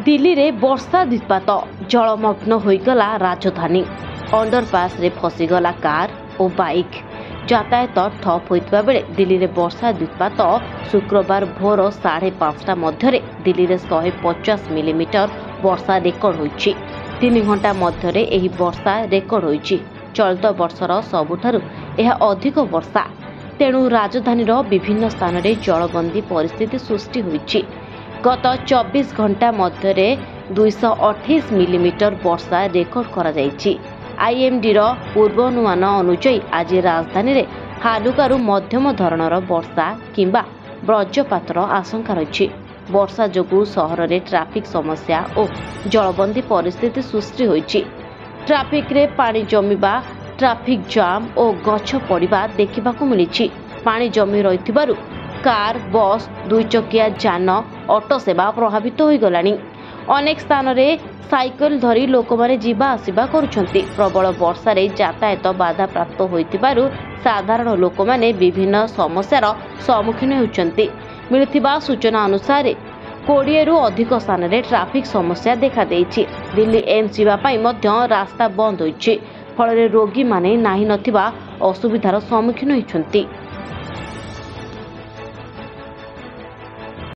दिल्ली रे वर्षा विपात जलमग्न होईगला राजधानी। अंडरपास रे फसीगला कार और बाइक। यातायात ठप होइतबा बेले दिल्ली रे वर्षा विपात शुक्रवार भोर 5:30 मध्य दिल्ली रे 150 मिलीमीटर वर्षा रेकर्ड होइछि। 3 घंटा मध्य एही वर्षा रेकर्ड होइछि। चलित वर्षर सबुठारु यह अधिक वर्षा। तेणु राजधानीर विभिन्न स्थान रे जलबंदी परिस्थिति सृष्टि होइछि। गत 24 घंटा मध्य 228 मिलीमीटर वर्षा रेकर्ड करा जाइछि। आईएमडी पूर्वानुमान अनुଯାयी आज राजधानी रे हालुकारु मध्यम धरणर वर्षा किंबा वज्रपातर आशंका रही। वर्षा जोगु सहर रे ट्रैफिक समस्या और जलबंदी परिस्थिति सृष्टि होइछि। ट्रैफिक रे पानी जमिबा, ट्रैफिक जाम और गछ पड़िबा देखिबाकू मिलिछि। पानी जमी रहिथिबारु कार, बस, दुई चकिया जान, ऑटो सेवा प्रभावित हो गलानी। अनेक स्थान रे साइकल धरी लोक माने जीवा आसिबा करुछंती। प्रबल वर्षा रे यातायात बाधा प्राप्त होइतिबारु साधारण लोक माने विभिन्न समस्यार सम्मुखीन होउछंती। मिलिथिबा सूचना अनुसार 20 रु अधिक स्थान रे ट्रैफिक समस्या देखा देइछि। दिल्ली एम्स जीवा पई मध्य रास्ता बंद होइछि। फल रे रोगी माने नाही नथिबा असुविधार सम्मुखीन होइछंती।